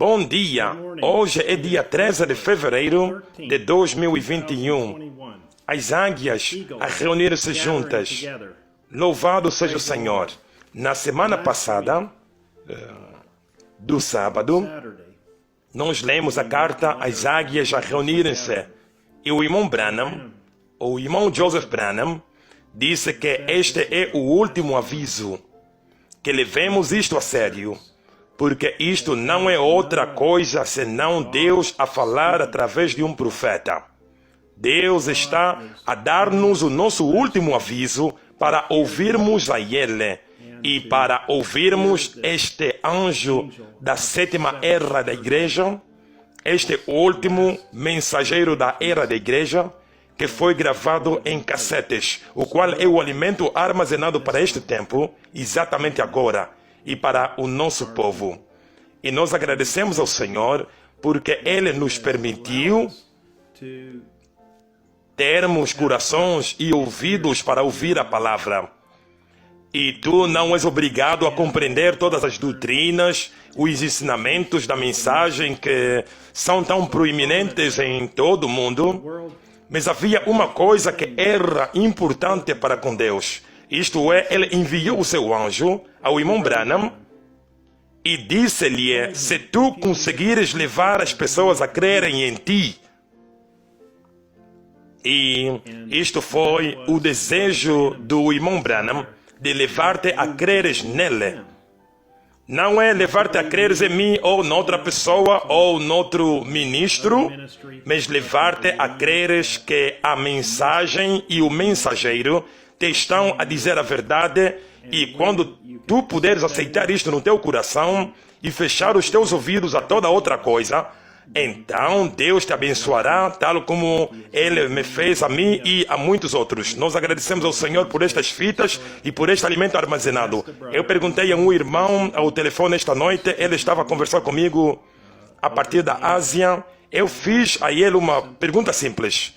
Bom dia! Hoje é dia 13 de fevereiro de 2021. As águias a reunir-se juntas. Louvado seja o Senhor. Na semana passada, do sábado, nós lemos a carta às águias a reunirem-se. E o irmão Branham, o irmão Joseph Branham, disse que este é o último aviso. Que levemos isto a sério. Porque isto não é outra coisa senão Deus a falar através de um profeta. Deus está a dar-nos o nosso último aviso para ouvirmos a Ele e para ouvirmos este anjo da sétima era da igreja, este último mensageiro da era da igreja, que foi gravado em cassetes, o qual é o alimento armazenado para este tempo, exatamente agora, e para o nosso povo. E nós agradecemos ao Senhor porque Ele nos permitiu termos corações e ouvidos para ouvir a palavra. E tu não és obrigado a compreender todas as doutrinas, os ensinamentos da mensagem que são tão proeminentes em todo o mundo. Mas havia uma coisa que era importante para com Deus. Isto é, Ele enviou o seu anjo ao irmão Branham e disse-lhe: se tu conseguires levar as pessoas a crerem em ti. E isto foi o desejo do irmão Branham, de levar-te a creres nele. Não é levar-te a creres em mim ou noutra pessoa ou noutro ministro, mas levar-te a creres que a mensagem e o mensageiro te estão a dizer a verdade, e quando tu puderes aceitar isto no teu coração e fechar os teus ouvidos a toda outra coisa, então Deus te abençoará, tal como Ele me fez a mim e a muitos outros. Nós agradecemos ao Senhor por estas fitas e por este alimento armazenado. Eu perguntei a um irmão ao telefone esta noite, ele estava a conversar comigo a partir da Ásia. Eu fiz a ele uma pergunta simples.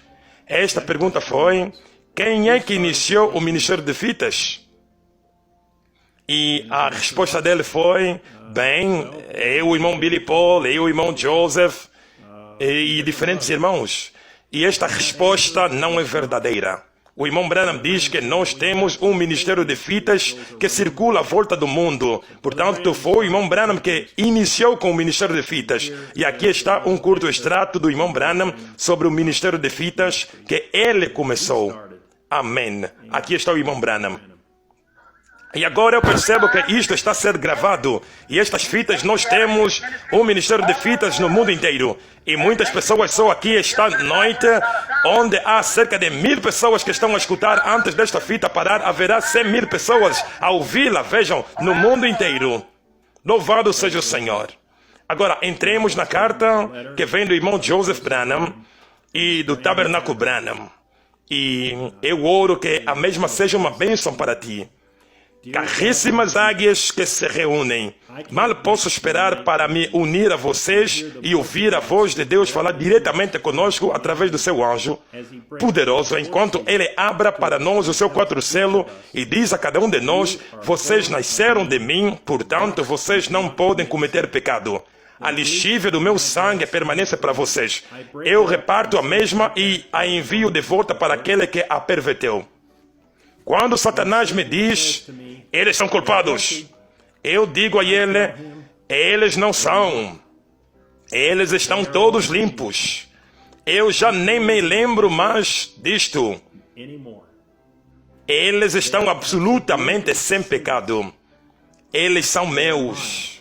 Esta pergunta foi: quem é que iniciou o Ministério de Fitas? E a resposta dele foi: bem, eu, o irmão Billy Paul, eu, o irmão Joseph e diferentes irmãos. E esta resposta não é verdadeira. O irmão Branham diz que nós temos um ministério de fitas que circula à volta do mundo. Portanto, foi o irmão Branham que iniciou com o ministério de fitas. E aqui está um curto extrato do irmão Branham sobre o ministério de fitas que ele começou. Amém. Aqui está o irmão Branham. E agora eu percebo que isto está a ser gravado. E estas fitas, nós temos um ministério de fitas no mundo inteiro. E muitas pessoas só aqui esta noite, onde há cerca de 1000 pessoas que estão a escutar. Antes desta fita parar, haverá 100.000 pessoas a ouvi-la, vejam, no mundo inteiro. Louvado seja o Senhor. Agora, entremos na carta que vem do irmão Joseph Branham e do Tabernáculo Branham. E eu oro que a mesma seja uma bênção para ti. Caríssimas águias que se reúnem, mal posso esperar para me unir a vocês e ouvir a voz de Deus falar diretamente conosco através do seu anjo poderoso, enquanto Ele abra para nós o seu 4 selo e diz a cada um de nós: vocês nasceram de mim, portanto vocês não podem cometer pecado. A lexívia do meu sangue permanece para vocês. Eu reparto a mesma e a envio de volta para aquele que a perverteu. Quando Satanás me diz: eles são culpados, eu digo a ele: eles não são. Eles estão todos limpos. Eu já nem me lembro mais disto. Eles estão absolutamente sem pecado. Eles são meus.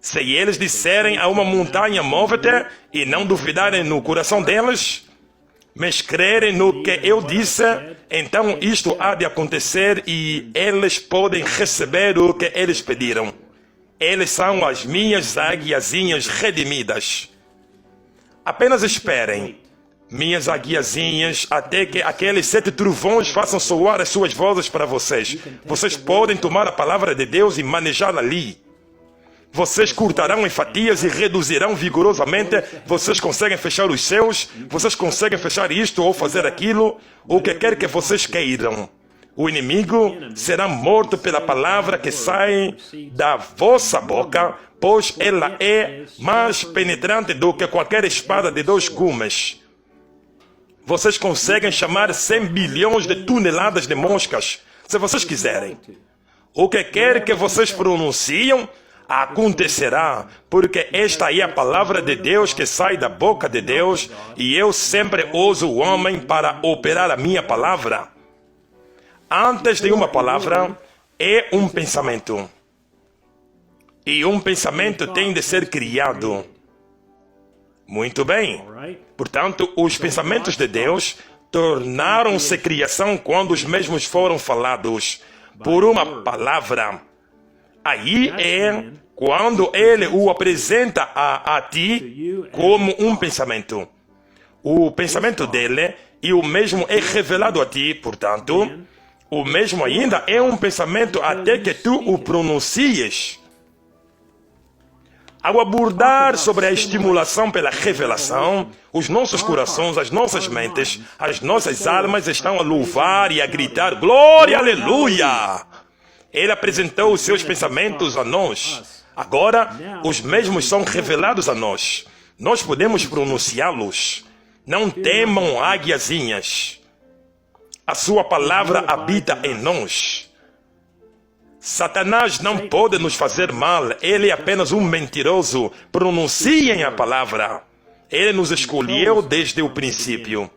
Se eles disserem a uma montanha: move-te, e não duvidarem no coração deles, mas crerem no que eu disse, então isto há de acontecer e eles podem receber o que eles pediram. Eles são as minhas águiazinhas redimidas. Apenas esperem, minhas águiazinhas, até que aqueles 7 trovões façam soar as suas vozes para vocês. Vocês podem tomar a palavra de Deus e manejá-la ali. Vocês cortarão em fatias e reduzirão vigorosamente. Vocês conseguem fechar os céus. Vocês conseguem fechar isto ou fazer aquilo. O que quer que vocês queiram. O inimigo será morto pela palavra que sai da vossa boca, pois ela é mais penetrante do que qualquer espada de 2 gumes. Vocês conseguem chamar 100 bilhões de toneladas de moscas, se vocês quiserem. O que quer que vocês pronunciem, acontecerá, porque esta é a palavra de Deus que sai da boca de Deus, e eu sempre uso o homem para operar a minha palavra. Antes de uma palavra, é um pensamento. E um pensamento tem de ser criado. Muito bem. Portanto, os pensamentos de Deus tornaram-se criação quando os mesmos foram falados por uma palavra. Aí é quando ele o apresenta a ti como um pensamento. O pensamento dele e o mesmo é revelado a ti, portanto, o mesmo ainda é um pensamento até que tu o pronuncies. Ao abordar sobre a estimulação pela revelação, os nossos corações, as nossas mentes, as nossas almas estão a louvar e a gritar glória, aleluia! Ele apresentou os seus pensamentos a nós. Agora, os mesmos são revelados a nós. Nós podemos pronunciá-los. Não temam águiazinhas. A sua palavra habita em nós. Satanás não pode nos fazer mal. Ele é apenas um mentiroso. Pronunciem a palavra. Ele nos escolheu desde o princípio.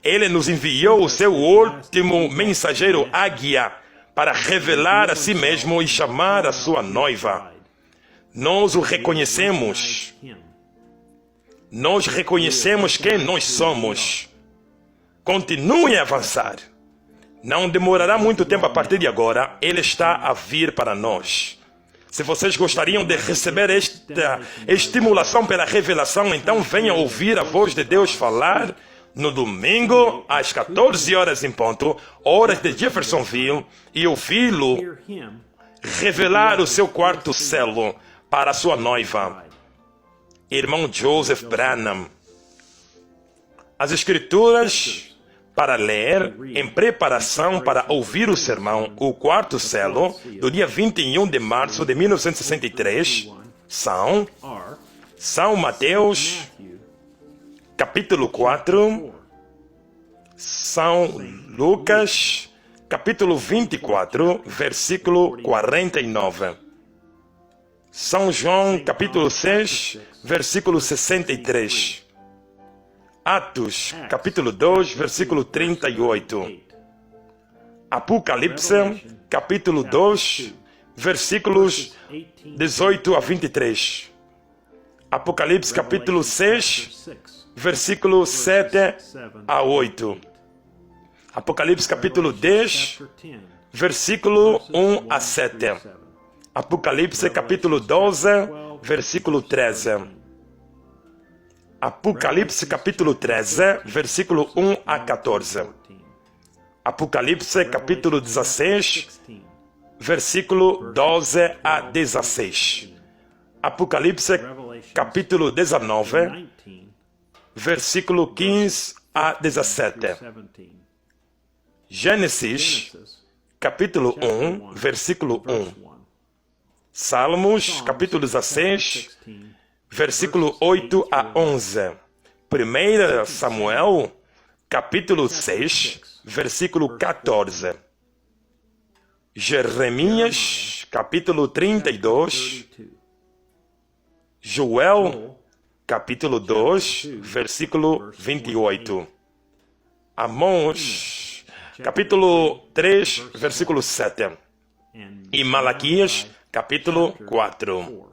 Ele nos enviou o seu último mensageiro águia para revelar a si mesmo e chamar a sua noiva. Nós o reconhecemos. Nós reconhecemos quem nós somos. Continue a avançar. Não demorará muito tempo a partir de agora. Ele está a vir para nós. Se vocês gostariam de receber esta estimulação pela revelação, então venham ouvir a voz de Deus falar no domingo, às 14 horas em ponto, horas de Jeffersonville, e ouvi-lo revelar o seu quarto selo para a sua noiva, irmão Joseph Branham. As Escrituras para ler, em preparação para ouvir o sermão, o quarto selo, do dia 21 de março de 1963, são São Mateus, capítulo 4, São Lucas, capítulo 24, versículo 49. São João, capítulo 6, versículo 63. Atos, capítulo 2, versículo 38. Apocalipse, capítulo 2, versículos 18 a 23. Apocalipse, capítulo 6, versículo 7 a 8. Apocalipse, capítulo 10, versículo 1 a 7. Apocalipse, capítulo 12, versículo 13. Apocalipse, capítulo 13, versículo 1 a 14. Apocalipse, capítulo 16, versículo 12 a 16. Apocalipse, capítulo 19, versículo 15 a 17. Gênesis, capítulo 1, versículo 1. Salmos, capítulo 16, versículo 8 a 11. 1 Samuel, capítulo 6, versículo 14. Jeremias, capítulo 32. Joel, capítulo 2, versículo 28. Amós, capítulo 3, versículo 7. E Malaquias, capítulo 4.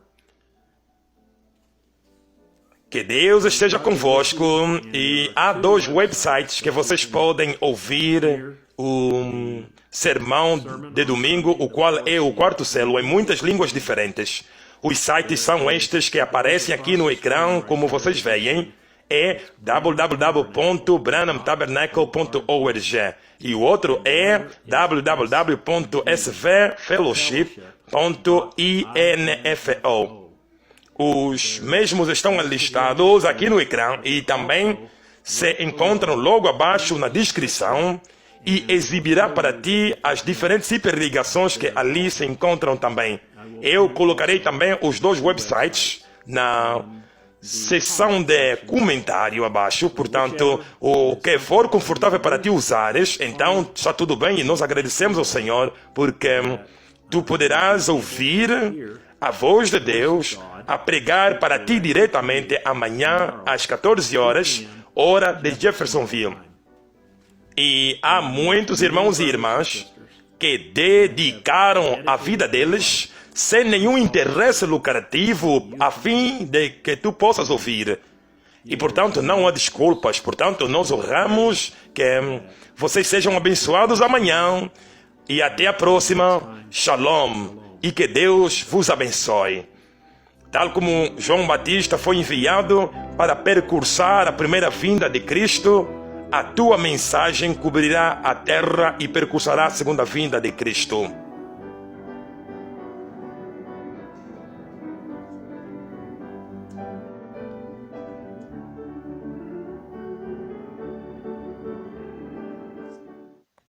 Que Deus esteja convosco, e há 2 websites que vocês podem ouvir o sermão de domingo, o qual é o quarto selo, em muitas línguas diferentes. Os sites são estes que aparecem aqui no ecrã, como vocês veem, é www.branhamtabernacle.org e o outro é www.svfellowship.info. Os mesmos estão listados aqui no ecrã e também se encontram logo abaixo na descrição. e exibirá para ti as diferentes hiperligações que ali se encontram também. Eu colocarei também os 2 websites na seção de comentário abaixo, portanto, o que for confortável para ti usares, então está tudo bem e nós agradecemos ao Senhor, porque tu poderás ouvir a voz de Deus a pregar para ti diretamente amanhã às 14 horas, hora de Jeffersonville. E há muitos irmãos e irmãs que dedicaram a vida deles sem nenhum interesse lucrativo a fim de que tu possas ouvir. E, portanto, não há desculpas. Portanto, nós oramos que vocês sejam abençoados amanhã. E até a próxima. Shalom. E que Deus vos abençoe. Tal como João Batista foi enviado para percursar a primeira vinda de Cristo, a tua mensagem cobrirá a terra e percursará a segunda vinda de Cristo.